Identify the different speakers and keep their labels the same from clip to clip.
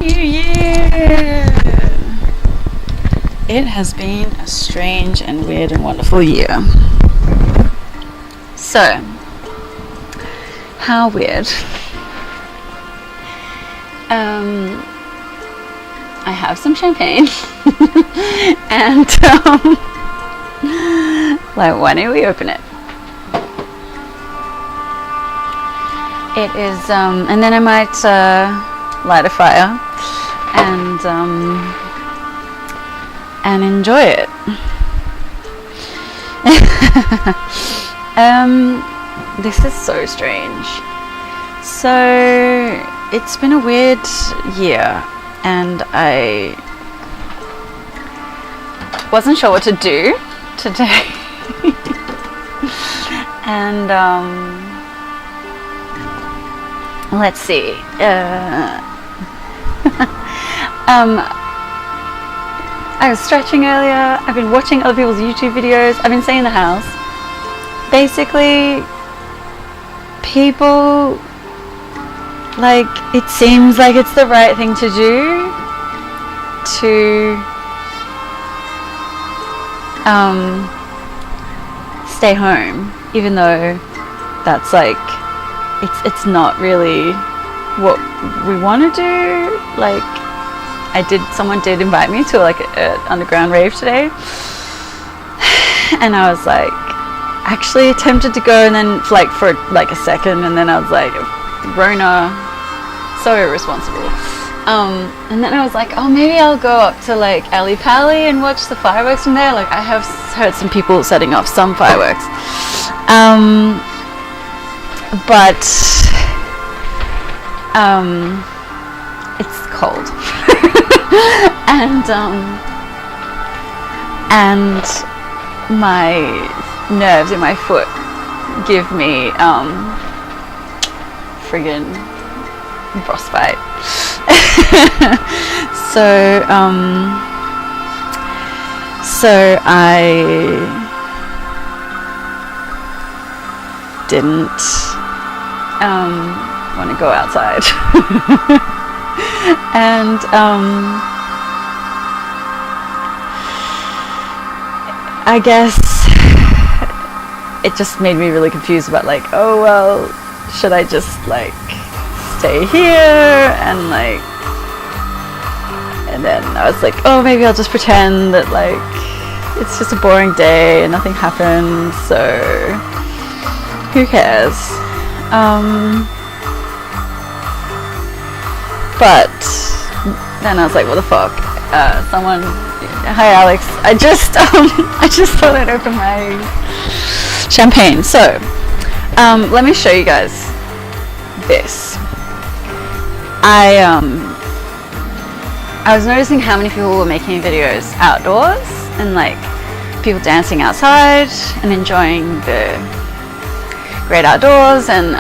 Speaker 1: New Year! It has been a strange and weird and wonderful year. So, how weird. I have some champagne and like, why don't we open it? It is, and then I might light a fire and enjoy it. This is so strange. So it's been a weird year, and I wasn't sure what to do today. And let's see. I was stretching earlier. I've been watching other people's YouTube videos. I've been staying in the house. Basically, people, like, it seems like it's the right thing to do to stay home, even though that's like it's not really what we want to do. Like, someone did invite me to like an underground rave today, and I was like actually tempted to go, and then for a second, and then I was like, Rona, so irresponsible. And then I was like, oh, maybe I'll go up to like Ali Pali and watch the fireworks from there. Like, I have heard some people setting off some fireworks, but it's cold. and my nerves in my foot give me friggin' frostbite. So I didn't want to go outside. And I guess it just made me really confused about like, oh well, should I just like stay here and like, and then I was like, oh, maybe I'll just pretend that like it's just a boring day and nothing happened, so who cares. But then I was like, what the fuck? Hi Alex, I just thought I'd open my champagne. So let me show you guys this. I was noticing how many people were making videos outdoors and like people dancing outside and enjoying the great outdoors, and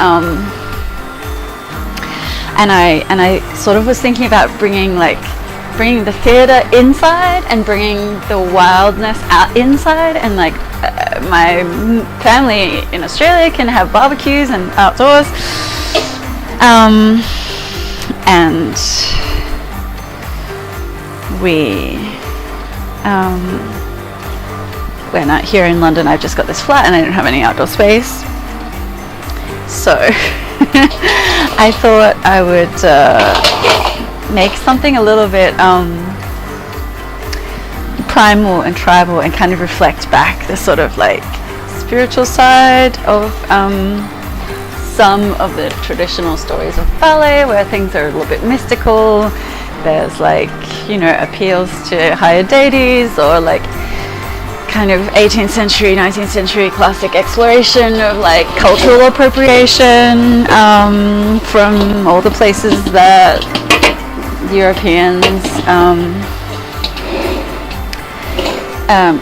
Speaker 1: I sort of was thinking about bringing the theater inside and bringing the wildness out inside, and like my family in Australia can have barbecues and outdoors, and we're not here in London. I've just got this flat and I don't have any outdoor space, so I thought I would make something a little bit primal and tribal and kind of reflect back the sort of like spiritual side of some of the traditional stories of ballet, where things are a little bit mystical. There's like, you know, appeals to higher deities, or like kind of 18th century, 19th century classic exploration of like cultural appropriation from all the places that Europeans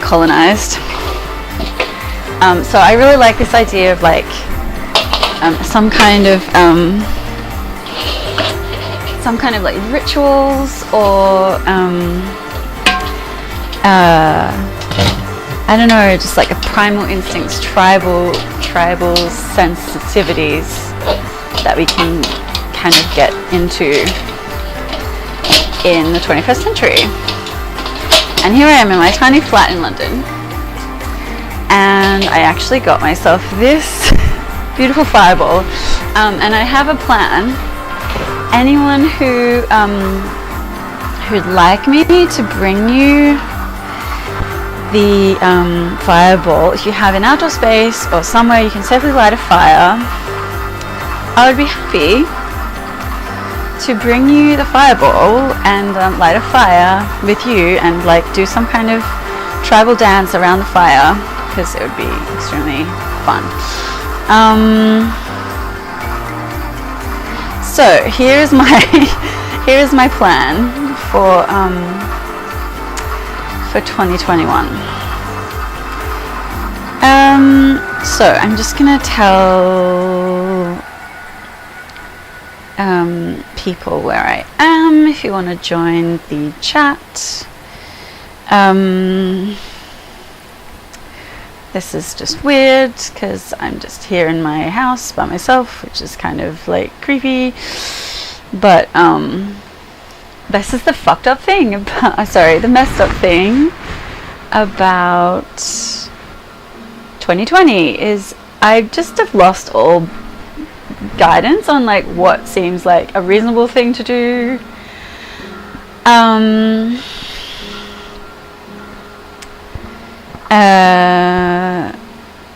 Speaker 1: colonized. So I really like this idea of like some kind of like rituals, or I don't know, just like a primal instincts, tribal sensitivities that we can kind of get into in the 21st century. And here I am in my tiny flat in London, and I actually got myself this beautiful fireball, and I have a plan. Anyone who'd like me to bring you the fireball, if you have an outdoor space or somewhere you can safely light a fire, I would be happy to bring you the fireball and light a fire with you and like do some kind of tribal dance around the fire, because it would be extremely fun. So here's my plan for 2021. So I'm just gonna tell people where I am if you want to join the chat. This is just weird because I'm just here in my house by myself, which is kind of like creepy, but this is the fucked up thing about, the messed up thing about 2020 is I just have lost all guidance on like what seems like a reasonable thing to do.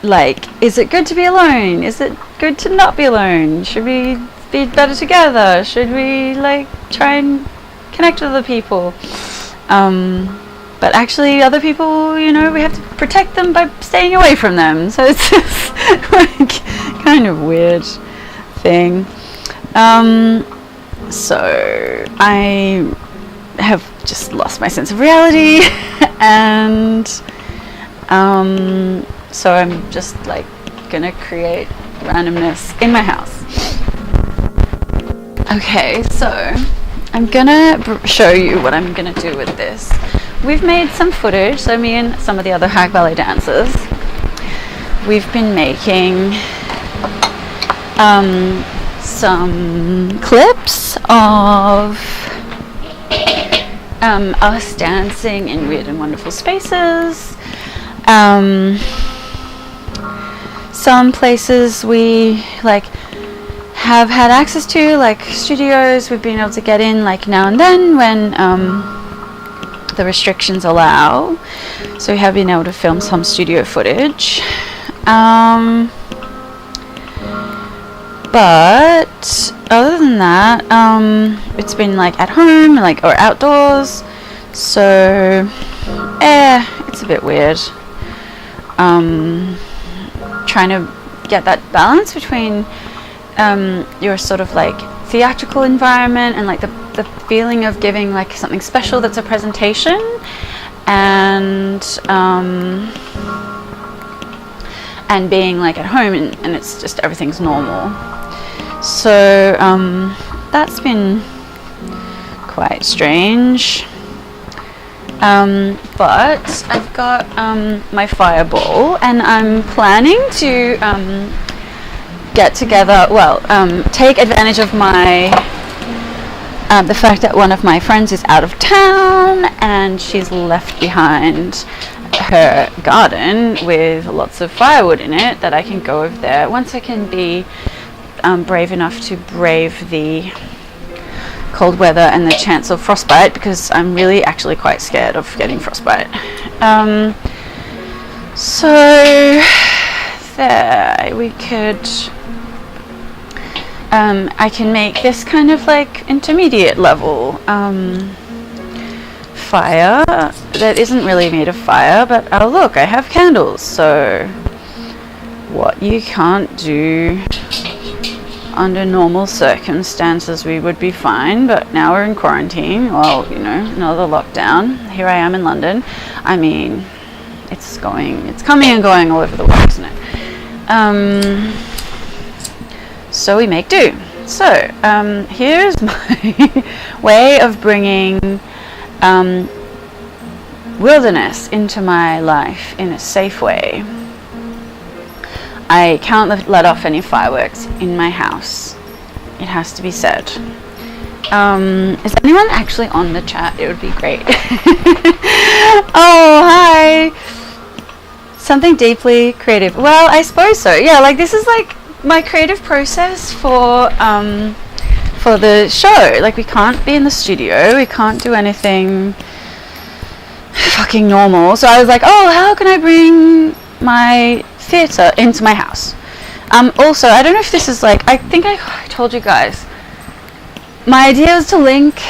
Speaker 1: Like, is it good to be alone? Is it good to not be alone? Should we be better together? Should we like try and connect with other people? But actually other people, you know, we have to protect them by staying away from them. So it's just like kind of weird thing. So I have just lost my sense of reality and so I'm just like gonna create randomness in my house. Okay, so I'm gonna show you what I'm gonna do with this. We've made some footage, so me and some of the other Hack Ballet dancers, we've been making some clips of us dancing in weird and wonderful spaces. Some places we like have had access to, like studios, we've been able to get in like now and then when the restrictions allow. So we have been able to film some studio footage. But other than that, it's been like at home, like or outdoors. So it's a bit weird. Trying to get that balance between your sort of like theatrical environment and like the feeling of giving like something special that's a presentation, and being like at home and it's just everything's normal. So that's been quite strange. But I've got my fireball, and I'm planning to get together, take advantage of my the fact that one of my friends is out of town and she's left behind her garden with lots of firewood in it that I can go over there once I can be brave enough to brave the cold weather and the chance of frostbite, because I'm really actually quite scared of getting frostbite. So there we could I can make this kind of like intermediate level fire that isn't really made of fire, but oh look, I have candles. So what you can't do under normal circumstances, we would be fine, but now we're in quarantine. Well, you know, another lockdown. Here I am in London. I mean, it's coming and going all over the world, isn't it? So we make do. So here's my way of bringing wilderness into my life in a safe way. I can't let off any fireworks in my house. It has to be said. Is anyone actually on the chat? It would be great. Oh, hi. Something deeply creative. Well, I suppose so. Yeah, like this is like my creative process for the show. Like we can't be in the studio. We can't do anything fucking normal. So I was like, oh, how can I bring my theatre into my house? Also, I don't know if this is like, I think I told you guys, my idea was to link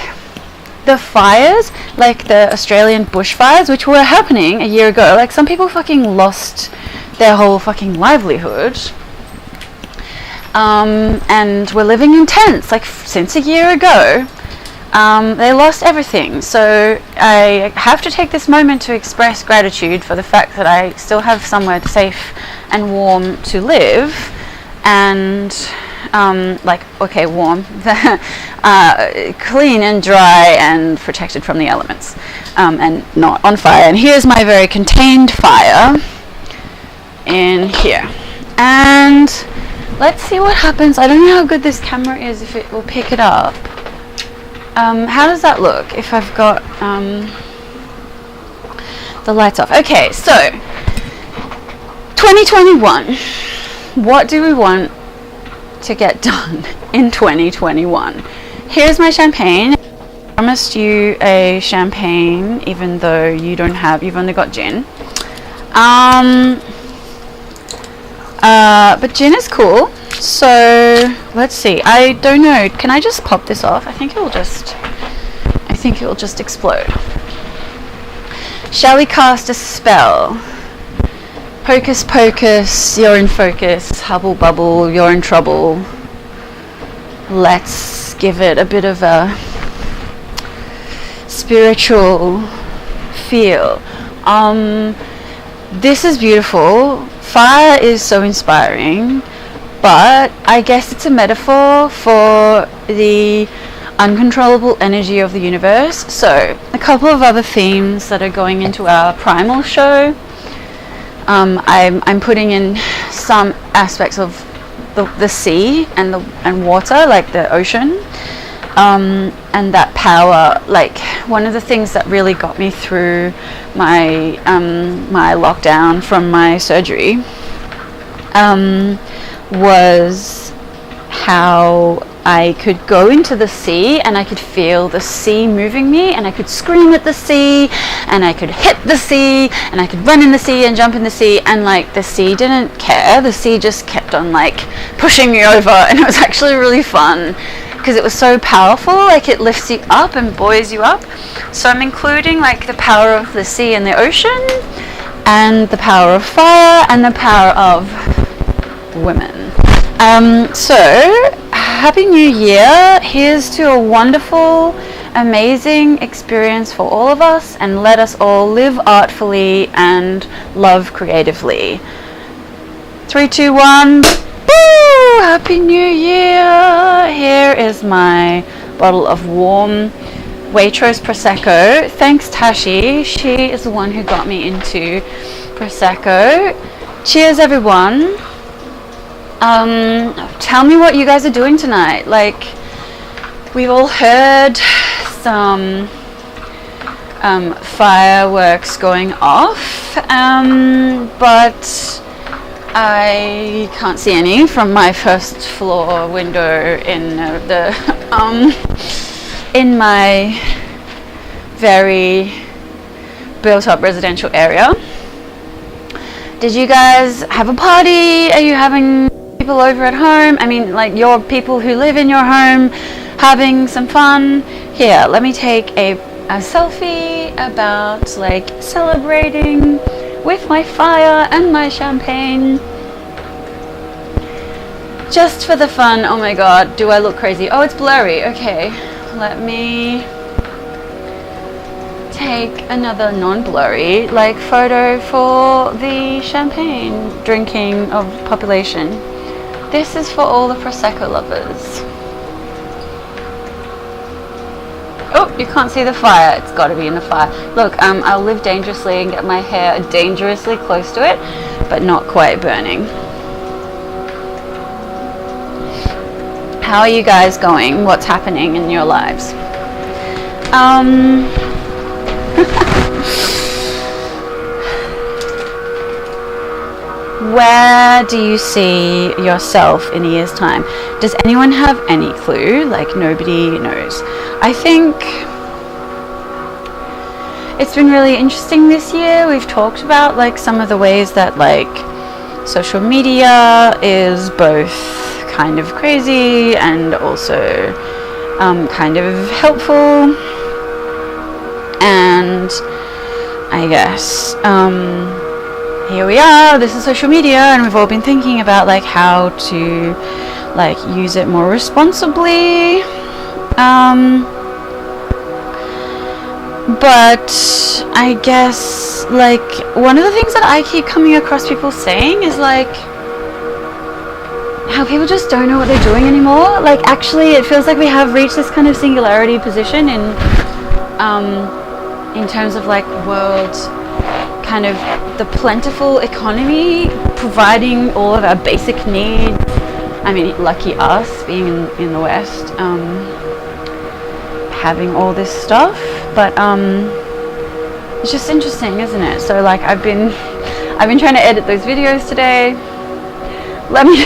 Speaker 1: the fires, like the Australian bushfires, which were happening a year ago. Like some people fucking lost their whole fucking livelihood. And we're living in tents, like since a year ago. They lost everything. So I have to take this moment to express gratitude for the fact that I still have somewhere safe and warm to live. And warm, clean and dry and protected from the elements, and not on fire. And here's my very contained fire in here. And let's see what happens. I don't know how good this camera is, if it will pick it up. How does that look if I've got the lights off? Okay, so 2021. What do we want to get done in 2021? Here's my champagne. I promised you a champagne, even though you've only got gin. But gin is cool. So let's see. I don't know. Can I just pop this off? I think it will just explode. Shall we cast a spell? Hocus pocus, you're in focus. Hubble bubble, you're in trouble. Let's give it a bit of a spiritual feel. This is beautiful. Fire is so inspiring, but I guess it's a metaphor for the uncontrollable energy of the universe. So a couple of other themes that are going into our primal show. I'm putting in some aspects of the sea and water, like the ocean, and that power. Like one of the things that really got me through my my lockdown from my surgery was how I could go into the sea and I could feel the sea moving me, and I could scream at the sea, and I could hit the sea, and I could run in the sea and jump in the sea, and like the sea didn't care. The sea just kept on like pushing me over, and it was actually really fun because it was so powerful. Like it lifts you up and buoys you up. So I'm including like the power of the sea and the ocean, and the power of fire, and the power of women. So Happy New Year. Here's to a wonderful, amazing experience for all of us, and let us all live artfully and love creatively. 3, 2, 1. Woo! Happy New Year. Here is my bottle of warm Waitrose Prosecco. Thanks Tashi. She is the one who got me into Prosecco. Cheers everyone. Tell me what you guys are doing tonight. Like, we've all heard some fireworks going off, but I can't see any from my first floor window in in my very built up residential area. Did you guys have a party? Are you having people over at home? I mean, like your people who live in your home having some fun? Here, let me take a selfie about like celebrating with my fire and my champagne. Just for the fun. Oh my god, do I look crazy? Oh, it's blurry. Okay, let me take another non-blurry like photo for the champagne drinking of population. This is for all the Prosecco lovers. Oh, you can't see the fire. It's got to be in the fire. Look, I'll live dangerously and get my hair dangerously close to it, but not quite burning. How are you guys going? What's happening in your lives? Where do you see yourself in a year's time? Does anyone have any clue? Like, nobody knows. I think it's been really interesting this year. We've talked about like some of the ways that like social media is both kind of crazy and also kind of helpful. And I guess here we are, this is social media, and we've all been thinking about like how to like use it more responsibly. But I guess like one of the things that I keep coming across people saying is like how people just don't know what they're doing anymore. Like actually it feels like we have reached this kind of singularity position in terms of like world kind of the plentiful economy providing all of our basic needs. I mean, lucky us being in the West, having all this stuff, but it's just interesting, isn't it? So like I've been trying to edit those videos today. Earlier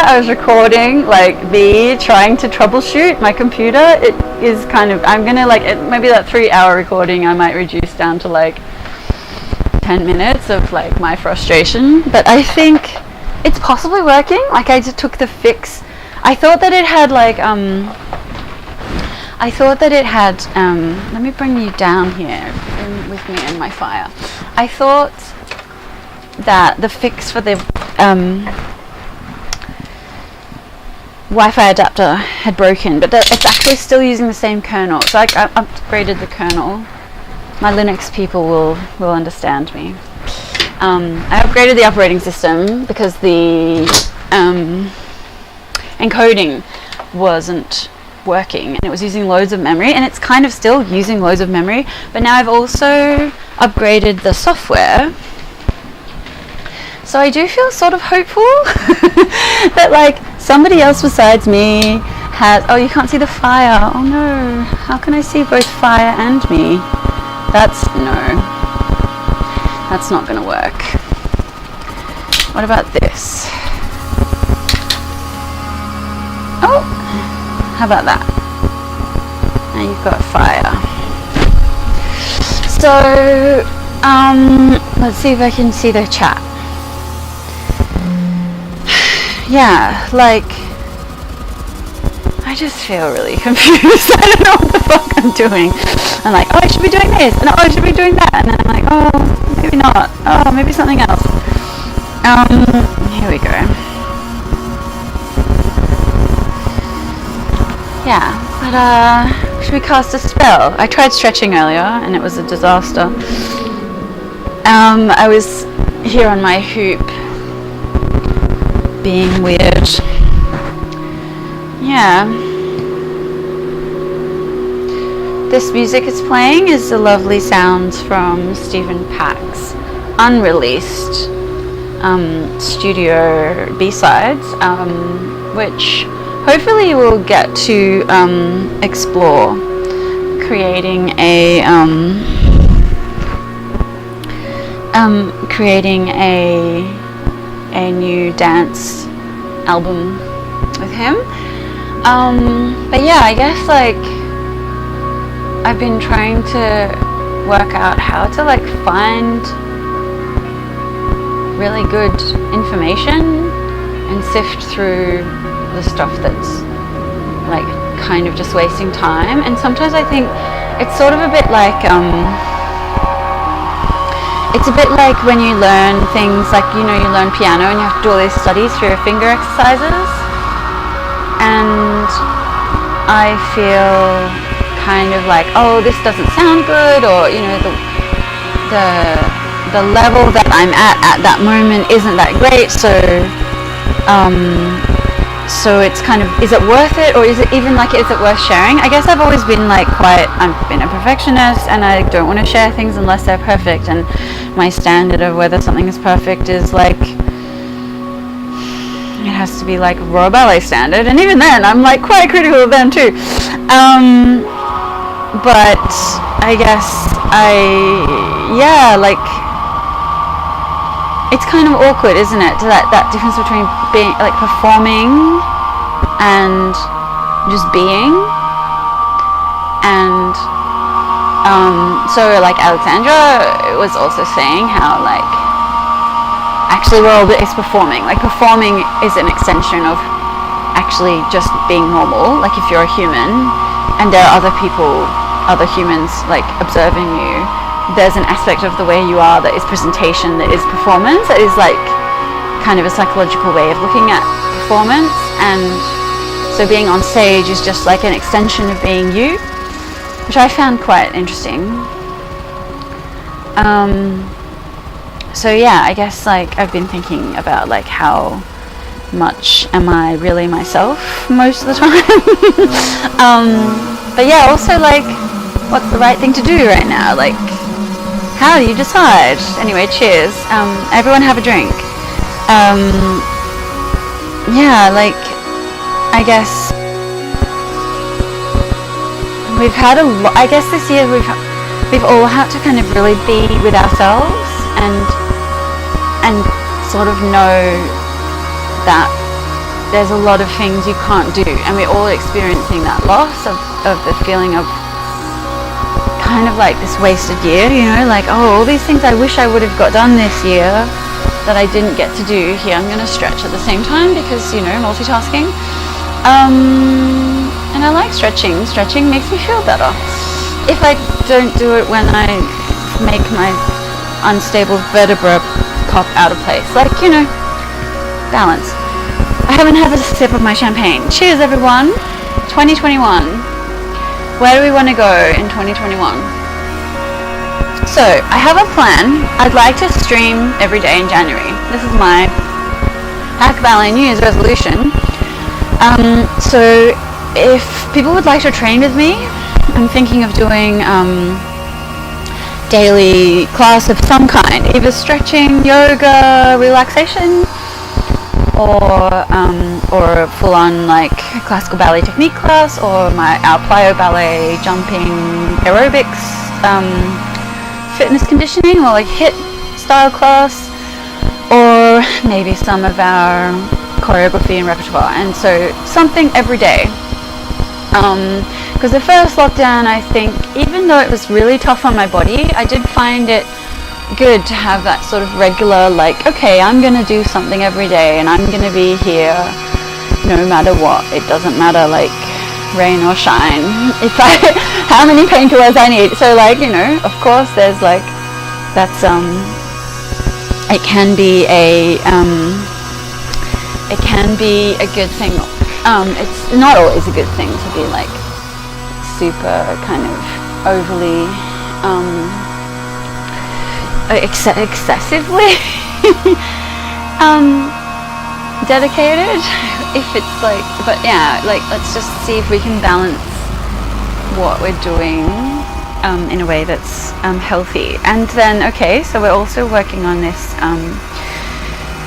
Speaker 1: I was recording like me trying to troubleshoot my computer. It is kind of, I'm gonna like maybe that 3-hour recording I might reduce down to like 10 minutes of like my frustration, but I think it's possibly working. Like I just took the fix. I thought that it had like let me bring you down here with me and my fire. I thought that the fix for the Wi-Fi adapter had broken, but it's actually still using the same kernel. So I upgraded the kernel. My Linux people will understand me. I upgraded the operating system because the encoding wasn't working and it was using loads of memory, and it's kind of still using loads of memory, but now I've also upgraded the software. So I do feel sort of hopeful that like somebody else besides me has, oh, you can't see the fire. Oh no, how can I see both fire and me? That's not gonna work. What about this? Oh, how about that? Now you've got fire. So, let's see if I can see the chat. Yeah, like, I just feel really confused. I don't know what the fuck I'm doing. I'm like, oh, I should be doing this, and oh, I should be doing that, and then I'm like, oh, maybe not. Oh, maybe something else. Here we go. Yeah, but should we cast a spell? I tried stretching earlier, and it was a disaster. I was here on my hoop, being weird. Yeah. This music it's playing is the lovely sounds from Stephen Pack's unreleased studio B-sides, which hopefully we'll get to explore, creating a new dance album with him. But yeah, I guess like I've been trying to work out how to like find really good information and sift through the stuff that's like kind of just wasting time. And sometimes I think it's sort of a bit like it's a bit like when you learn things like, you know, you learn piano and you have to do all these studies for your finger exercises, and I feel kind of like, oh, this doesn't sound good, or you know, the level that I'm at that moment isn't that great, so it's kind of, is it worth it, or is it even like, is it worth sharing? I guess I've always been like I've been a perfectionist, and I don't want to share things unless they're perfect, and my standard of whether something is perfect is like, it has to be like Royal Ballet standard, and even then I'm like quite critical of them too. But I guess like it's kind of awkward, isn't it? That difference between being like performing and just being. And so like Alexandra was also saying how like actually we're all is performing. Like performing is an extension of actually just being normal. Like if you're a human and there are other people, other humans like observing you, there's an aspect of the way you are that is presentation, that is performance, that is like kind of a psychological way of looking at performance. And so being on stage is just like an extension of being you, which I found quite interesting. So yeah, I guess like I've been thinking about like how much am I really myself most of the time. But yeah, also like what's the right thing to do right now? Like how do you decide? Anyway, cheers. Everyone have a drink. Yeah, like I guess we've had I guess this year we've all had to kind of really be with ourselves and sort of know that there's a lot of things you can't do, and we're all experiencing that loss of the feeling of kind of like this wasted year, you know, like all these things I wish I would have got done this year that I didn't get to do. Here I'm going to stretch at the same time because, you know, multitasking. And I like stretching makes me feel better. If I don't do it when I make my unstable vertebra pop out of place, like, you know, balance. I haven't had a sip of my champagne. Cheers everyone. 2021. Where do we want to go in 2021? So I have a plan. I'd like to stream every day in January. This is my Hack Ballet New Year's resolution. So if people would like to train with me, I'm thinking of doing daily class of some kind, either stretching, yoga, relaxation, or a full-on like classical ballet technique class, or our plyo ballet jumping aerobics, fitness conditioning, or like HIIT style class, or maybe some of our choreography and repertoire. And so something every day. Because the first lockdown, I think, even though it was really tough on my body, I did find it good to have that sort of regular, like, okay, I'm going to do something every day and I'm going to be here no matter what. It doesn't matter, like, rain or shine, how many painkillers I need. So, like, you know, of course there's like, that's, it can be a good thing. It's not always a good thing to be like super kind of overly excessively dedicated, if it's like, but yeah, like let's just see if we can balance what we're doing in a way that's healthy. And then, okay, so we're also working on this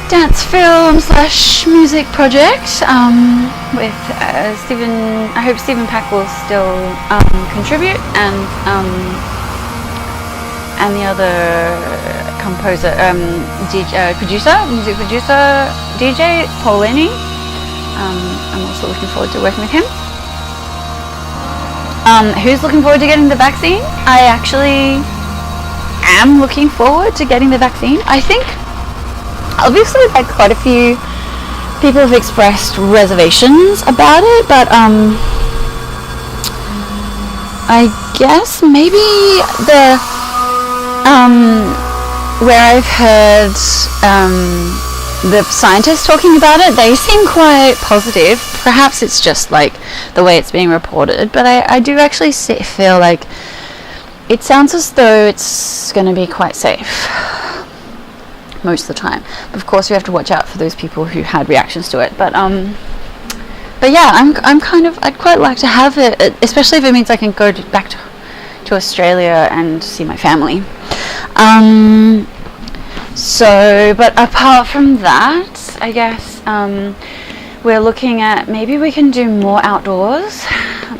Speaker 1: dance film / music project with Stephen. I hope Stephen Pack will still contribute, and the other composer, music producer, DJ Paulini. I'm also looking forward to working with him. Who's looking forward to getting the vaccine? I actually am looking forward to getting the vaccine. I think obviously like quite a few people have expressed reservations about it, but I guess maybe the where I've heard the scientists talking about it, they seem quite positive. Perhaps it's just like the way it's being reported, but I do actually feel like it sounds as though it's going to be quite safe most of the time. But of course, we have to watch out for those people who had reactions to it. But yeah, I'm kind of, I'd quite like to have it, especially if it means I can go back to Australia and see my family. So, but apart from that, I guess we're looking at maybe we can do more outdoors,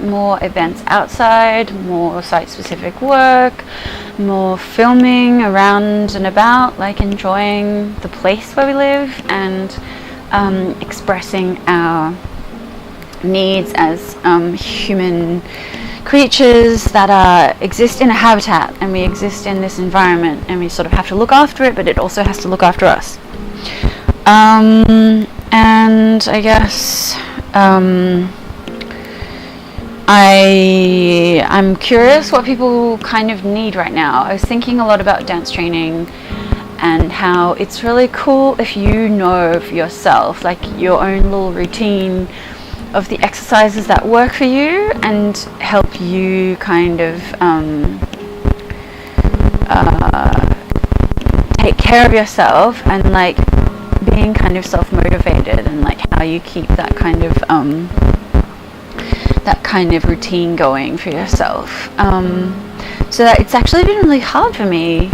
Speaker 1: more events outside, more site-specific work, more filming around and about, like enjoying the place where we live and expressing our needs as human creatures that exist in a habitat, and we exist in this environment, and we sort of have to look after it, but it also has to look after us. And I guess I'm curious what people kind of need right now. I was thinking a lot about dance training and how it's really cool if you know for yourself, like your own little routine of the exercises that work for you and help you kind of take care of yourself, and like being kind of self-motivated, and like how you keep that kind of routine going for yourself. So that it's actually been really hard for me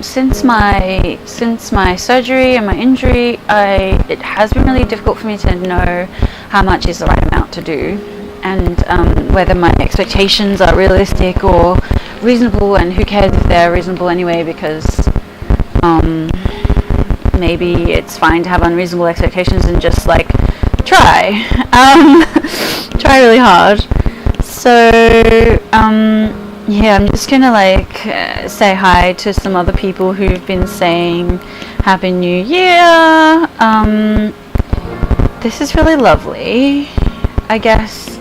Speaker 1: since my surgery and my injury. It has been really difficult for me to know how much is the right amount to do, and whether my expectations are realistic or reasonable, and who cares if they're reasonable anyway, because maybe it's fine to have unreasonable expectations and just like try try really hard. So yeah, I'm just gonna like say hi to some other people who've been saying Happy New Year. This is really lovely. I guess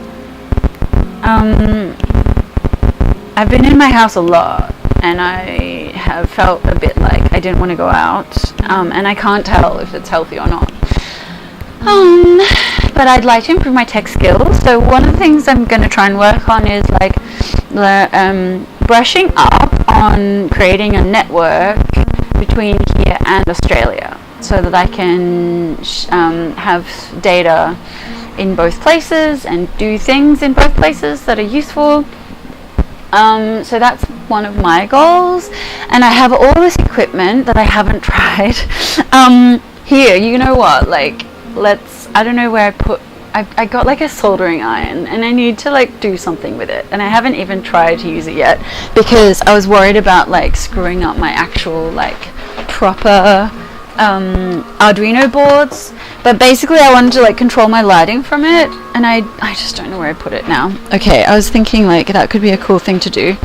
Speaker 1: I've been in my house a lot, and I have felt a bit like I didn't want to go out, and I can't tell if it's healthy or not. But I'd like to improve my tech skills, so one of the things I'm going to try and work on is like brushing up on creating a network between here and Australia, so that I can have data in both places and do things in both places that are useful. So that's one of my goals, and I have all this equipment that I haven't tried. Here, you know what, like, I don't know where I got like a soldering iron, and I need to like do something with it, and I haven't even tried to use it yet because I was worried about like screwing up my actual like proper Arduino boards. But basically I wanted to like control my lighting from it, and I just don't know where I put it now. Okay, I was thinking like that could be a cool thing to do,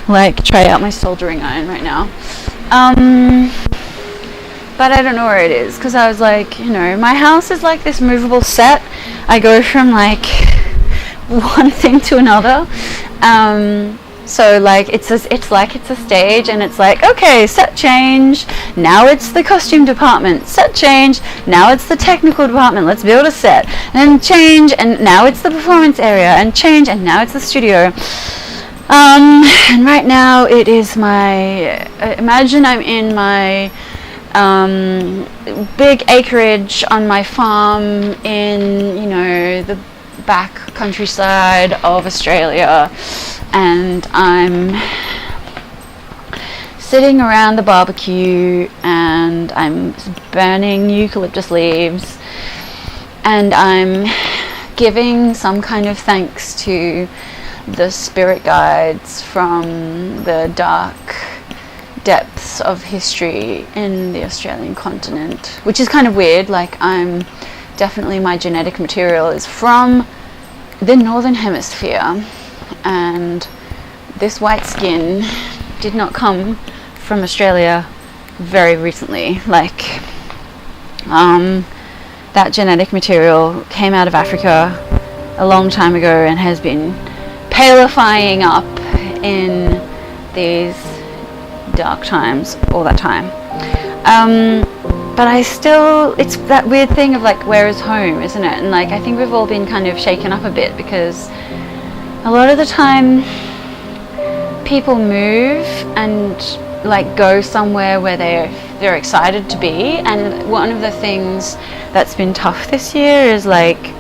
Speaker 1: like try out my soldering iron right now. But I don't know where it is, because I was like, you know, my house is like this movable set. I go from like one thing to another. So like it's like it's a stage, and it's like, okay, set change, now it's the costume department, set change, now it's the technical department, let's build a set, and then change, and now it's the performance area, and change, and now it's the studio. And right now it is imagine I'm in my big acreage on my farm in, you know, the back countryside of Australia, and I'm sitting around the barbecue, and I'm burning eucalyptus leaves, and I'm giving some kind of thanks to the spirit guides from the dark depths of history in the Australian continent, which is kind of weird. Like, my genetic material is from the northern hemisphere, and this white skin did not come from Australia very recently. Like, that genetic material came out of Africa a long time ago and has been palifying up in these dark times all that time. But it's that weird thing of like, where is home, isn't it? And like, I think we've all been kind of shaken up a bit, because a lot of the time people move and like go somewhere where they're excited to be, and one of the things that's been tough this year is like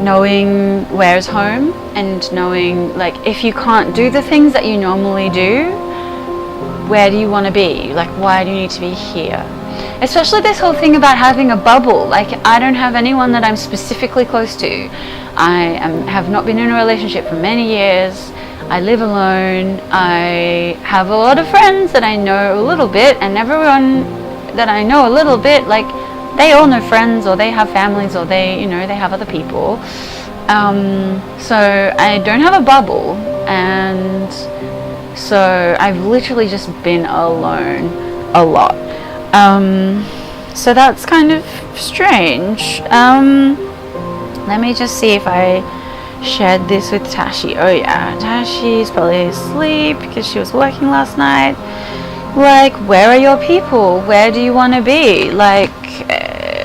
Speaker 1: knowing where's home, and knowing like, if you can't do the things that you normally do, where do you want to be? Like, why do you need to be here? especially this whole thing about having a bubble. Like, I don't have anyone that I'm specifically close to. Have not been in a relationship for many years. I live alone. I have a lot of friends that I know a little bit, and everyone that I know a little bit, like, they all know friends, or they have families, or they have other people. So I don't have a bubble, and so I've literally just been alone a lot. So that's kind of strange. Let me just see if I shared this with Tashi. Oh yeah, Tashi's probably asleep because she was working last night. Like, where are your people? Where do you want to be? Like,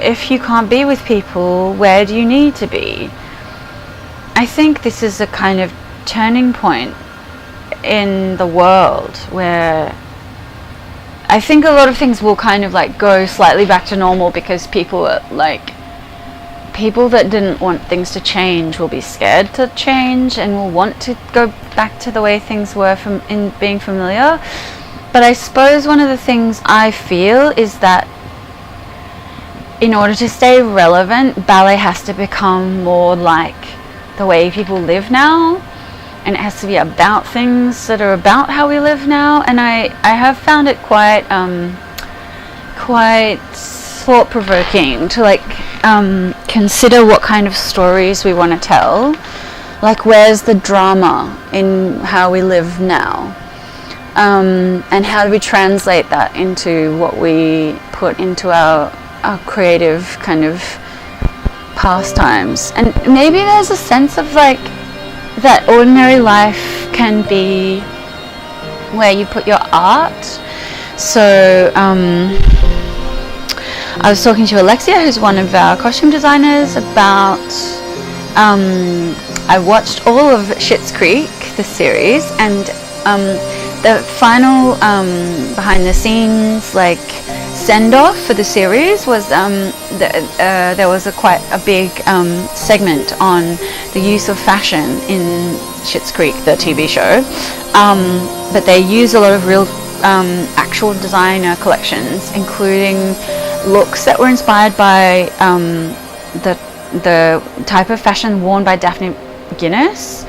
Speaker 1: if you can't be with people, where do you need to be? I think this is a kind of turning point in the world where I think a lot of things will kind of like go slightly back to normal, because people that didn't want things to change will be scared to change and will want to go back to the way things were in being familiar. But I suppose one of the things I feel is that in order to stay relevant, ballet has to become more like the way people live now, and it has to be about things that are about how we live now. And I have found it quite thought-provoking to like consider what kind of stories we want to tell. Like, where's the drama in how we live now? And how do we translate that into what we put into our creative kind of pastimes? And maybe there's a sense of like that ordinary life can be where you put your art. So I was talking to Alexia, who's one of our costume designers, about I watched all of Schitt's Creek, the series, and the final behind the scenes like send-off for the series was there was quite a big segment on the use of fashion in Schitt's Creek, the TV show, but they use a lot of real actual designer collections, including looks that were inspired by the type of fashion worn by Daphne Guinness,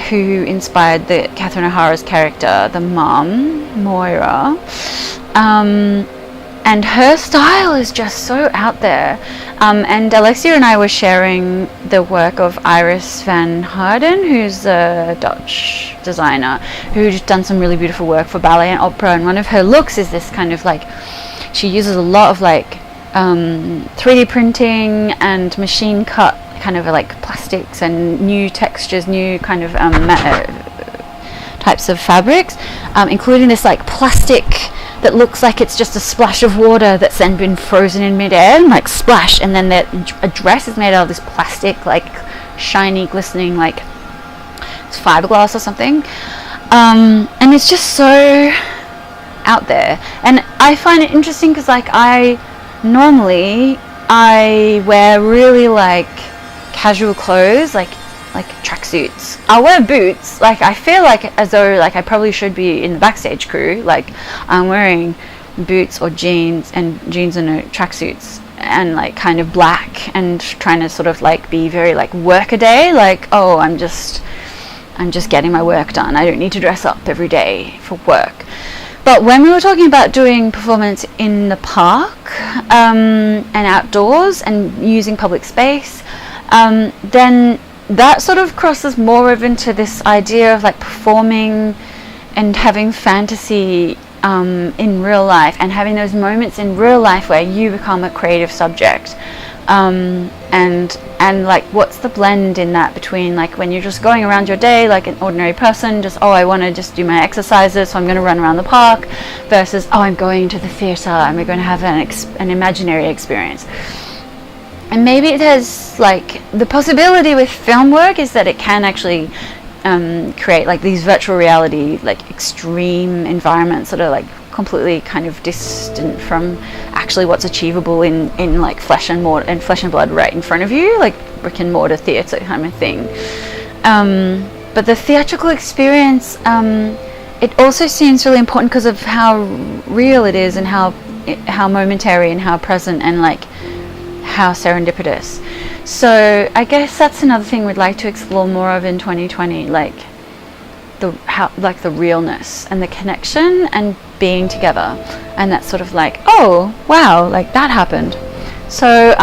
Speaker 1: who inspired the Catherine O'Hara's character, the mom, Moira. And her style is just so out there. And Alexia and I were sharing the work of Iris van Harden, who's a Dutch designer who's done some really beautiful work for ballet and opera. And one of her looks is this kind of like, she uses a lot of like 3D printing and machine cut kind of like plastics and new textures, new kind of types of fabrics, including this like plastic that looks like it's just a splash of water that's then been frozen in midair and like splash, and then a dress is made out of this plastic, like shiny, glistening, like it's fiberglass or something, and it's just so out there. And I find it interesting because like I wear really like casual clothes, like tracksuits. I'll wear boots. Like, I feel like as though like I probably should be in the backstage crew. Like, I'm wearing boots or jeans and tracksuits and like kind of black, and trying to sort of like be very like work a day. Like, oh, I'm just getting my work done. I don't need to dress up every day for work. But when we were talking about doing performance in the park and outdoors and using public space, then that sort of crosses more into this idea of like performing and having fantasy in real life, and having those moments in real life where you become a creative subject, and like what's the blend in that between like when you're just going around your day like an ordinary person, just I want to just do my exercises, so I'm going to run around the park, versus I'm going to the theatre, I'm going to have an imaginary experience. And maybe it has like the possibility with film work is that it can actually create like these virtual reality, like extreme environments that are like completely kind of distant from actually what's achievable in like flesh and blood right in front of you, like brick and mortar theatre kind of thing. But the theatrical experience, it also seems really important because of how real it is and how how momentary and how present and like how serendipitous. So I guess that's another thing we'd like to explore more of in 2020, like the realness and the connection and being together, and that's sort of like, oh wow, like that happened. So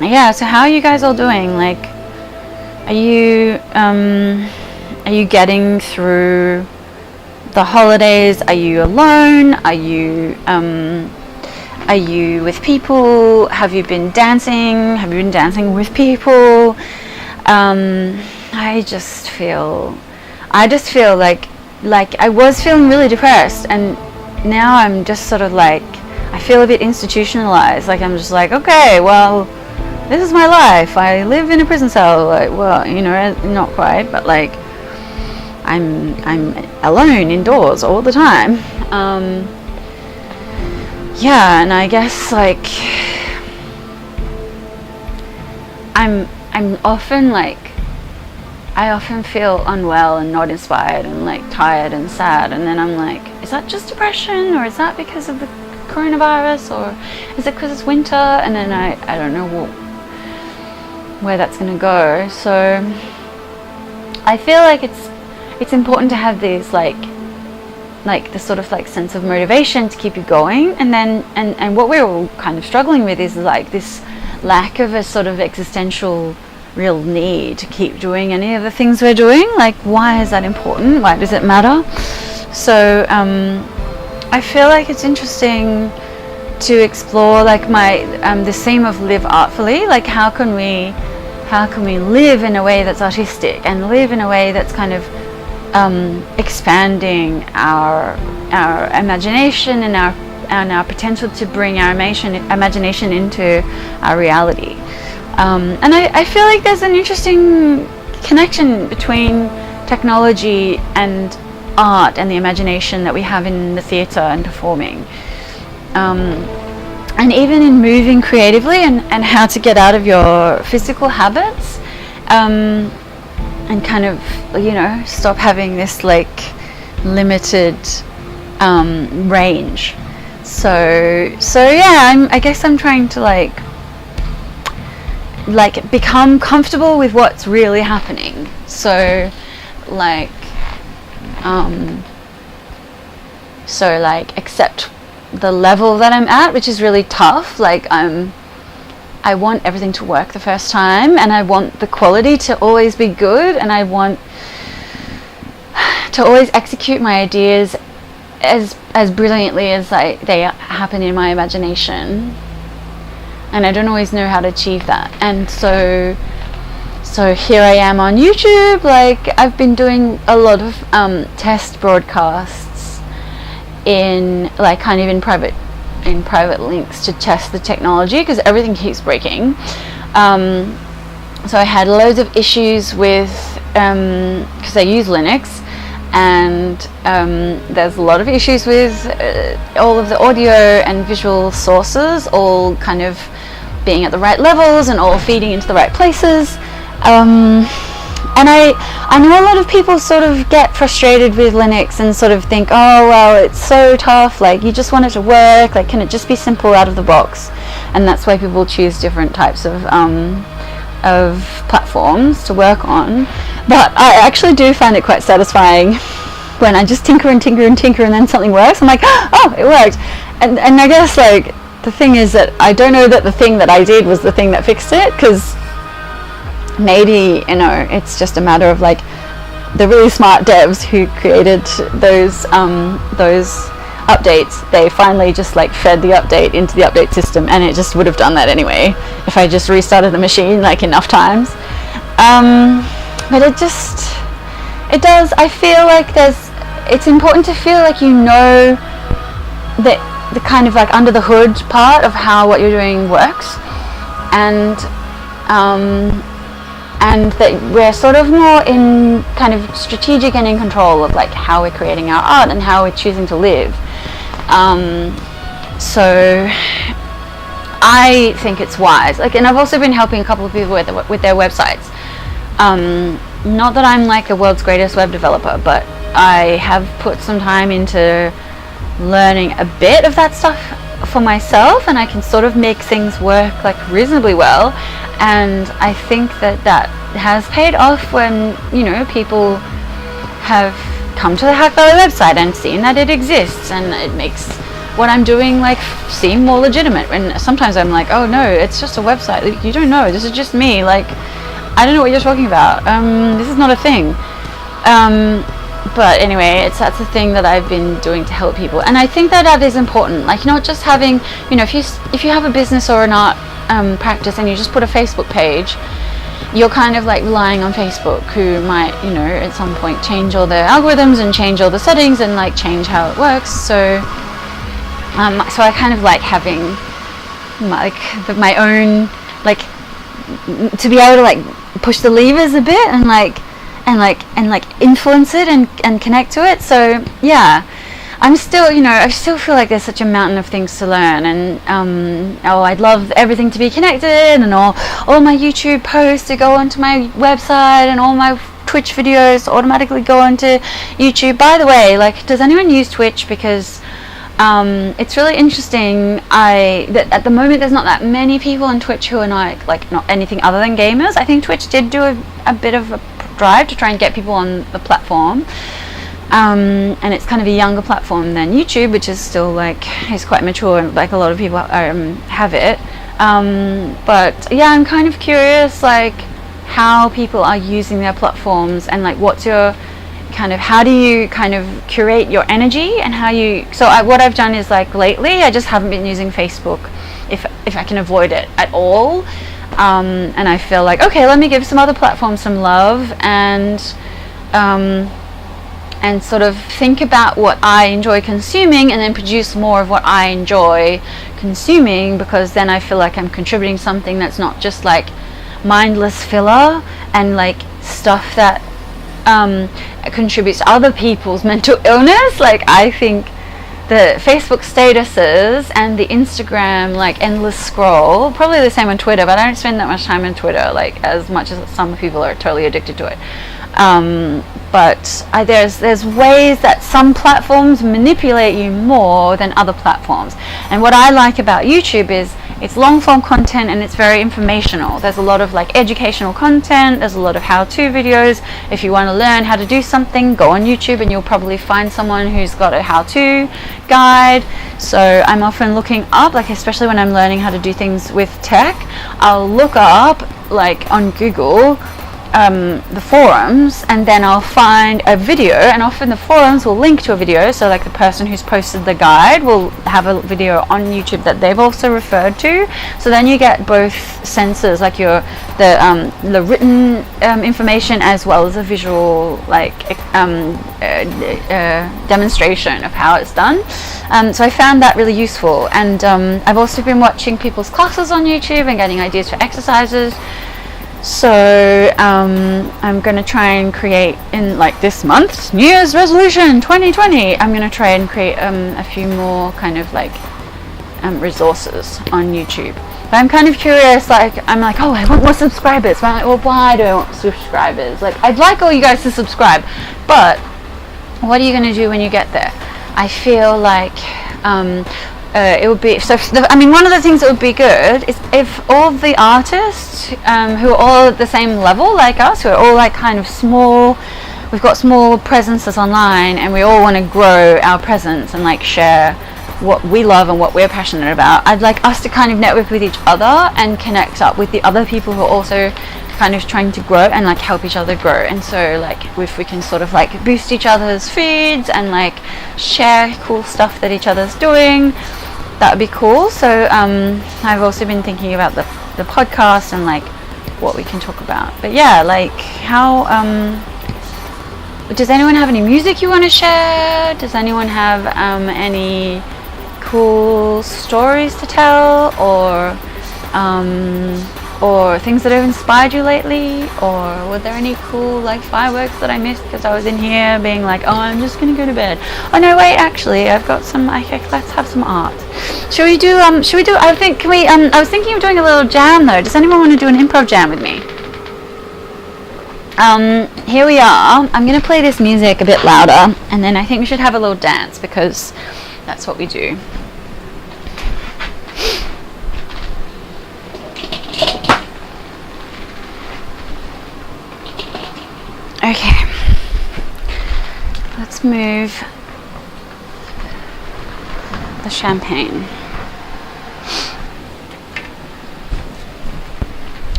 Speaker 1: yeah, so how are you guys all doing? Like, are you getting through the holidays? Are you alone? Are you with people? Have you been dancing? Have you been dancing with people? I just feel like I was feeling really depressed, and now I'm just sort of like, I feel a bit institutionalized. Like I'm just like, okay, well, this is my life. I live in a prison cell. Like, well, you know, not quite, but like I'm alone indoors all the time. Yeah, and I guess like I'm often like, I often feel unwell and not inspired and like tired and sad, and then I'm like, is that just depression, or is that because of the coronavirus, or is it because it's winter? And then I don't know where that's going to go. So I feel like it's important to have these like this sort of like sense of motivation to keep you going, and then and what we're all kind of struggling with is like this lack of a sort of existential real need to keep doing any of the things we're doing. Like, why is that important? Why does it matter? So I feel like it's interesting to explore like my the theme of live artfully. Like, how can we live in a way that's artistic and live in a way that's kind of expanding our imagination and our potential to bring our imagination into our reality. And I feel like there's an interesting connection between technology and art and the imagination that we have in the theatre and performing. And even in moving creatively, and how to get out of your physical habits, and kind of, you know, stop having this like limited range. So yeah, I guess I'm trying to like become comfortable with what's really happening. So like accept the level that I'm at, which is really tough. Like I want everything to work the first time, and I want the quality to always be good, and I want to always execute my ideas as brilliantly as they happen in my imagination. And I don't always know how to achieve that. And so here I am on YouTube. Like, I've been doing a lot of test broadcasts in like kind of in private links to test the technology, because everything keeps breaking. So I had loads of issues with because I use Linux, and there's a lot of issues with all of the audio and visual sources all kind of being at the right levels and all feeding into the right places. And I know a lot of people sort of get frustrated with Linux and sort of think, oh well, it's so tough, like you just want it to work, like can it just be simple out of the box? And that's why people choose different types of platforms to work on. But I actually do find it quite satisfying when I just tinker and then something works. I'm like, oh, it worked. And I guess like the thing is that I don't know that the thing that I did was the thing that fixed it, because maybe, you know, it's just a matter of like the really smart devs who created those updates, they finally just like fed the update into the update system, and it just would have done that anyway if I just restarted the machine like enough times. But it does, I feel like it's important to feel like you know that the kind of like under the hood part of how what you're doing works, and that we're sort of more in kind of strategic and in control of like how we're creating our art and how we're choosing to live. So I think it's wise. Like, and I've also been helping a couple of people with their websites. Not that I'm like the world's greatest web developer, but I have put some time into learning a bit of that stuff for myself, and I can sort of make things work like reasonably well. And I think that has paid off when, you know, people have come to the Hack Valley website and seen that it exists, and it makes what I'm doing like seem more legitimate. And sometimes I'm like, oh no, it's just a website, like, you don't know, this is just me, like, I don't know what you're talking about, this is not a thing. But anyway, that's the thing that I've been doing to help people, and I think that is important. Like, not just having, you know, if you have a business or an art practice and you just put a Facebook page, you're kind of like relying on Facebook, who might, you know, at some point change all their algorithms and change all the settings and like change how it works. So so I kind of like having my own, like, to be able to like push the levers a bit and influence it and connect to it. So yeah, I'm still, you know, I still feel like there's such a mountain of things to learn, and I'd love everything to be connected, and all my YouTube posts to go onto my website, and all my Twitch videos automatically go onto YouTube. By the way, like, does anyone use Twitch? Because it's really interesting. That at the moment there's not that many people on Twitch who are not anything other than gamers. I think Twitch did do a bit of a drive to try and get people on the platform, and it's kind of a younger platform than YouTube, which is still like, is quite mature, and like a lot of people have it. But yeah, I'm kind of curious, like, how people are using their platforms, and like, what's your kind of, how do you kind of curate your energy, and how you, what I've done is, like, lately I just haven't been using Facebook if I can avoid it at all, and I feel like, okay, let me give some other platforms some love, and sort of think about what I enjoy consuming, and then produce more of what I enjoy consuming, because then I feel like I'm contributing something that's not just like mindless filler and like stuff that contributes to other people's mental illness. Like, I think the Facebook statuses and the Instagram like endless scroll, probably the same on Twitter, but I don't spend that much time on Twitter, like, as much as some people are totally addicted to it. But there's ways that some platforms manipulate you more than other platforms. And what I like about YouTube is it's long form content, and it's very informational. There's a lot of like educational content, there's a lot of how-to videos. If you want to learn how to do something, go on YouTube and you'll probably find someone who's got a how-to guide. So I'm often looking up, like, especially when I'm learning how to do things with tech, I'll look up, like, on Google, the forums, and then I'll find a video, and often the forums will link to a video, so like the person who's posted the guide will have a video on YouTube that they've also referred to. So then you get both senses, like the written information as well as a visual, like, demonstration of how it's done. So I found that really useful, and I've also been watching people's classes on YouTube and getting ideas for exercises. So I'm going to try and create, in like this month's New Year's resolution 2020, I'm going to try and create a few more kind of like resources on YouTube. But I'm kind of curious, like, I'm like, oh, I want more subscribers. But I'm like, well, why do I want subscribers? Like, I'd like all you guys to subscribe, but what are you going to do when you get there? I feel like it would be, I mean, one of the things that would be good is if all the artists who are all at the same level like us, who are all like kind of small, we've got small presences online, and we all want to grow our presence and like share what we love and what we're passionate about. I'd like us to kind of network with each other and connect up with the other people who are also kind of trying to grow, and like help each other grow. And so like if we can sort of like boost each other's feeds and like share cool stuff that each other's doing, that would be cool. So I've also been thinking about the podcast and like what we can talk about. But yeah, like, how does anyone have any music you want to share? Does anyone have any cool stories to tell, or things that have inspired you lately? Or were there any cool like fireworks that I missed because I was in here being like, oh, I'm just gonna go to bed? Oh no, wait, actually I've got some, okay, let's have some art. Should we do I think, can we I was thinking of doing a little jam though. Does anyone want to do an improv jam with me? Here we are. I'm gonna play this music a bit louder, and then I think we should have a little dance, because That's what we do. Okay, let's move the champagne.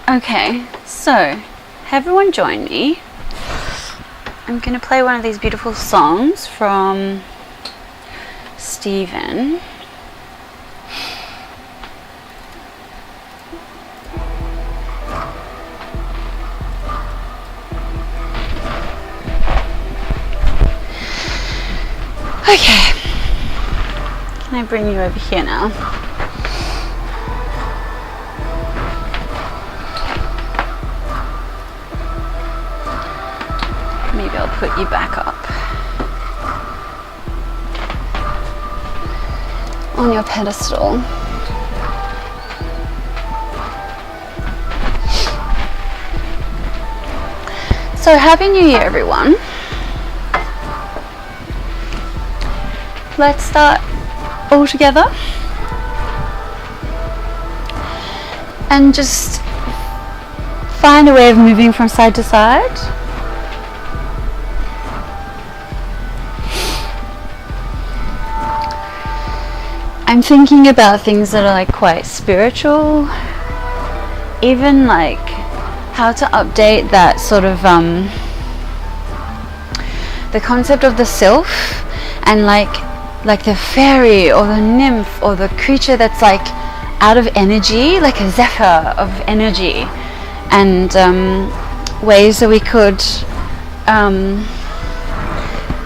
Speaker 1: Okay, so everyone join me. I'm going to play one of these beautiful songs from Stephen. Okay, can I bring you over here now? Maybe I'll put you back up on your pedestal. So Happy New Year, everyone. Let's start all together and just find a way of moving from side to side. I'm thinking about things that are like quite spiritual, even like how to update that sort of the concept of the self, and like the fairy or the nymph or the creature that's like out of energy, like a zephyr of energy, and ways that we could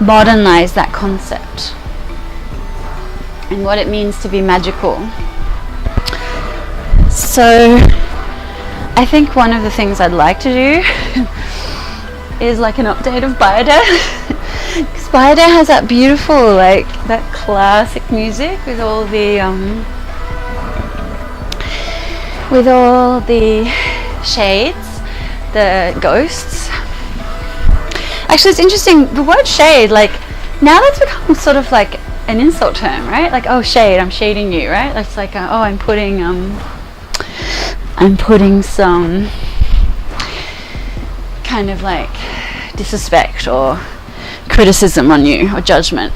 Speaker 1: modernize that concept and what it means to be magical. So I think one of the things I'd like to do is like an update of Bioday. Because Bioday has that beautiful, like that classic music with all the shades, the ghosts. Actually, it's interesting, the word shade, like now that's become sort of like an insult term, right? Like, oh, shade, I'm shading you, right? It's like, oh, I'm putting some kind of like disrespect or criticism on you or judgment.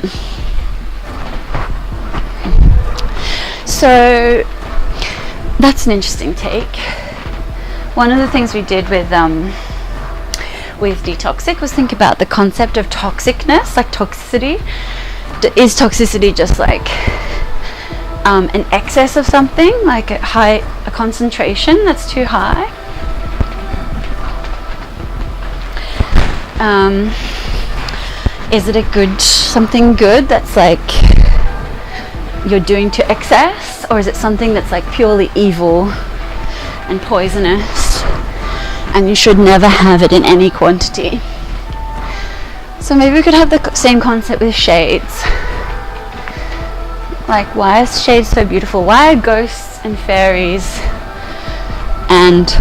Speaker 1: So that's an interesting take. One of the things we did with Detoxic was think about the concept of toxicness, like toxicity. Is toxicity just like an excess of something, like a concentration that's too high? Is it something good that's like you're doing to excess, or is it something that's like purely evil and poisonous and you should never have it in any quantity? So maybe we could have the same concept with shades. Like, why is shades so beautiful? Why are ghosts and fairies and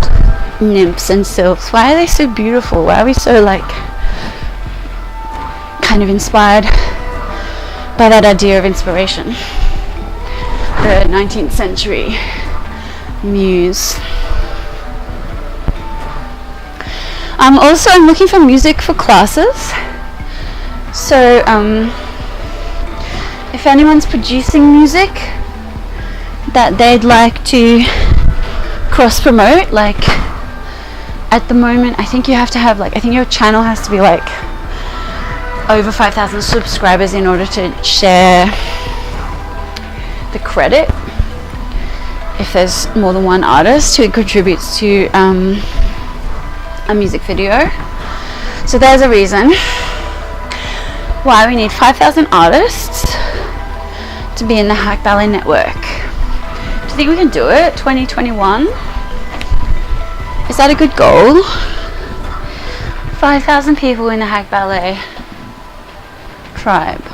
Speaker 1: nymphs and sylphs, why are they so beautiful? Why are we so like kind of inspired by that idea of inspiration? The 19th century muse. I'm looking for music for classes. So if anyone's producing music that they'd like to cross promote, like at the moment I think you have to have I think your channel has to be like over 5,000 subscribers in order to share the credit if there's more than one artist who contributes to a music video. So there's a reason why we need 5,000 artists to be in the Hack Ballet Network. Do you think we can do it? 2021? Is that a good goal? 5,000 people in the Hack Ballet tribe.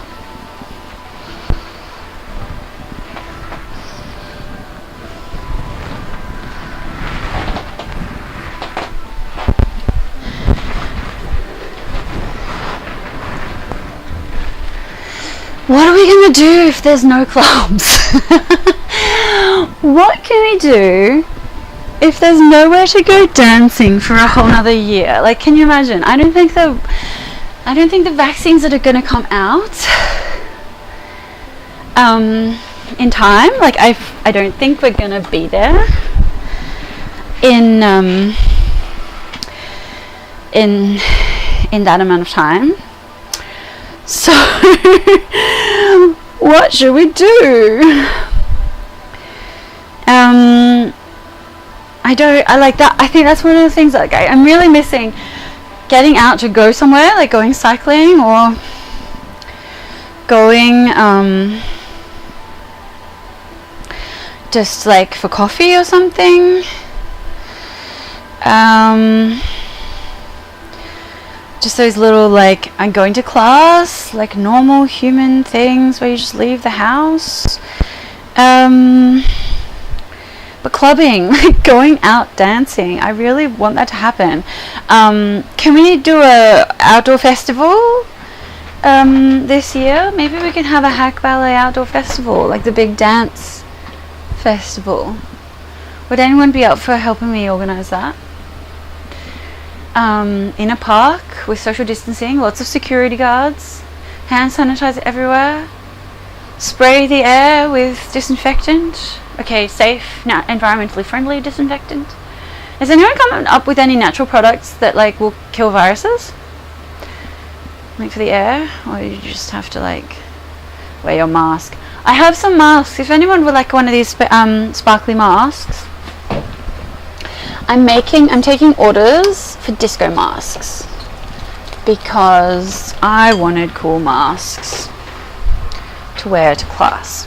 Speaker 1: what are we going to do if there's no clubs? What can we do if there's nowhere to go dancing for a whole nother year? Like, can you imagine? I don't think the vaccines that are going to come out in time, like I don't think we're going to be there in that amount of time. So what should we do? I think that's one of the things that I'm really missing, getting out to go somewhere, like going cycling or going just like for coffee or something. Just those little, like, I'm going to class, like normal human things where you just leave the house. But clubbing, like going out dancing, I really want that to happen. Can we do a outdoor festival this year? Maybe we can have a Hack Ballet outdoor festival, like the big dance festival. Would anyone be up for helping me organize that? In a park with social distancing, lots of security guards, hand sanitizer everywhere, spray the air with disinfectant. Okay, safe, environmentally friendly disinfectant. Has anyone come up with any natural products that like will kill viruses? Like for the air? Or you just have to like wear your mask? I have some masks. If anyone would like one of these sparkly masks, I'm taking orders for disco masks because I wanted cool masks to wear to class.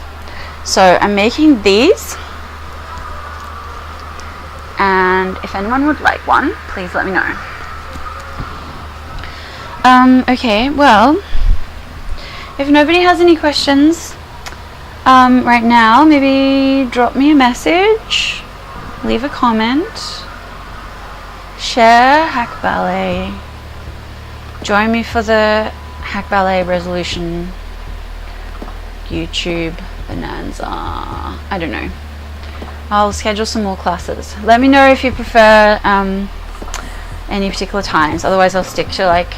Speaker 1: So I'm making these, and if anyone would like one, please let me know. Okay, well, if nobody has any questions right now, maybe drop me a message, leave a comment, share Hack Ballet, join me for the Hack Ballet resolution YouTube bonanza. I don't know. I'll schedule some more classes. Let me know if you prefer any particular times. Otherwise I'll stick to, like,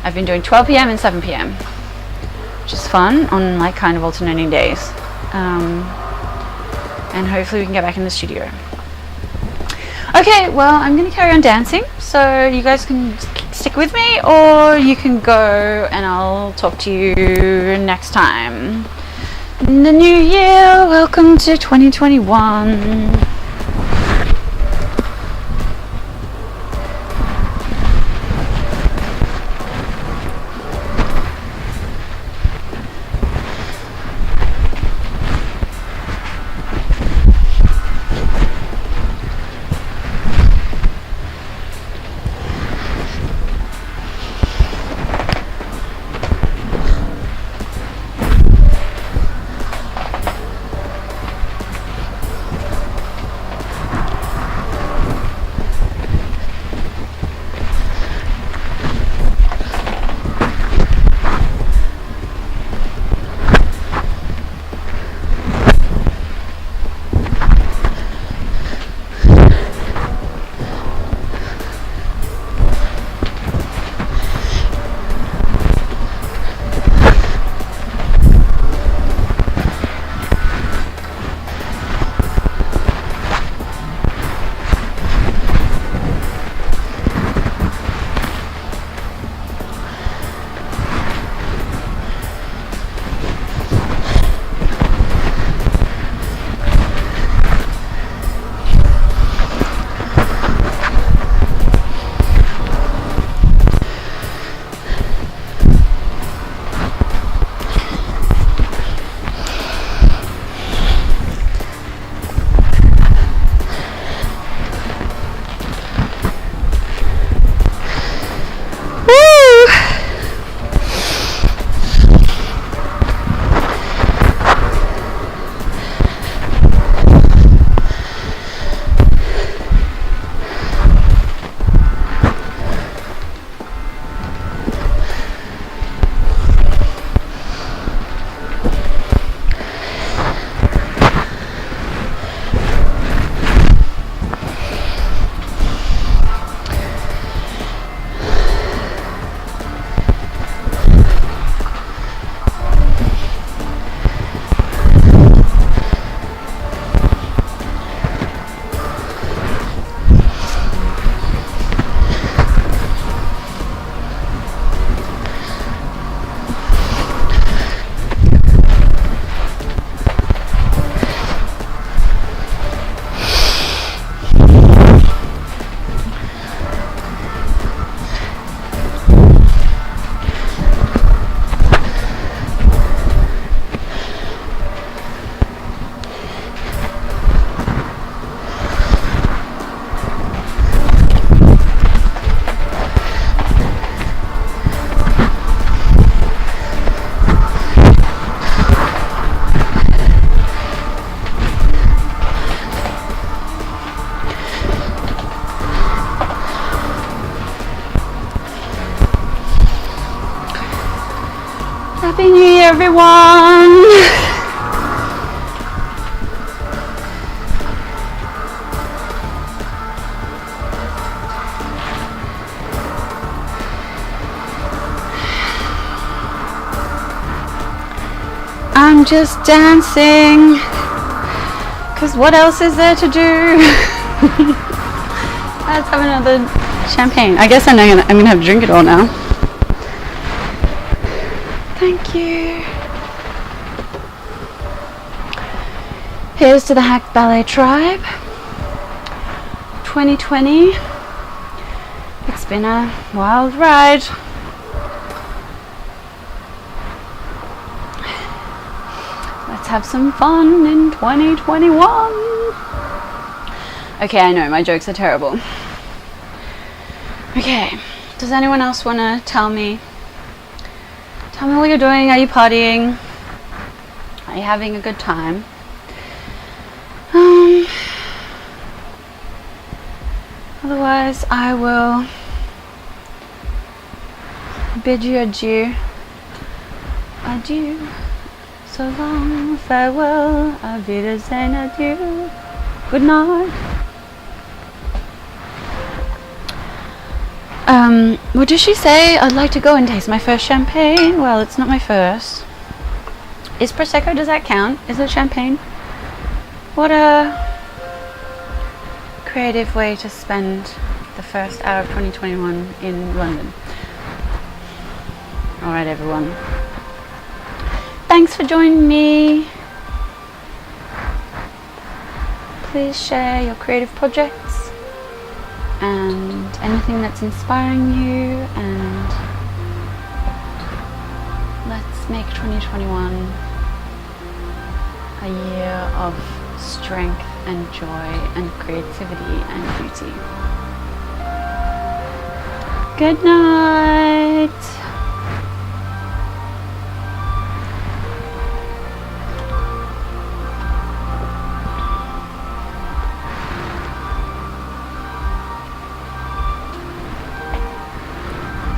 Speaker 1: I've been doing 12 p.m. and 7 p.m. which is fun on like kind of alternating days. And hopefully we can get back in the studio. Okay, well, I'm going to carry on dancing, so you guys can stick with me, or you can go and I'll talk to you next time. In the new year, welcome to 2021. Happy New Year, everyone! I'm just dancing, because what else is there to do? Let's have another champagne. I guess I'm gonna have to drink it all now. Thank you. Here's to the Hack Ballet Tribe. 2020. It's been a wild ride. Let's have some fun in 2021. Okay, I know, my jokes are terrible. Okay, does anyone else want to tell me what you're doing? Are you partying? Are you having a good time? Otherwise, I will bid you adieu. Adieu. So long, farewell, auf Wiedersehen, adieu. Good night. What did she say? I'd like to go and taste my first champagne. Well, it's not my first. Is Prosecco, does that count? Is it champagne? What a creative way to spend the first hour of 2021 in London. Alright, everyone. Thanks for joining me. Please share your creative projects and anything that's inspiring you, and let's make 2021 a year of strength and joy and creativity and beauty. Good night.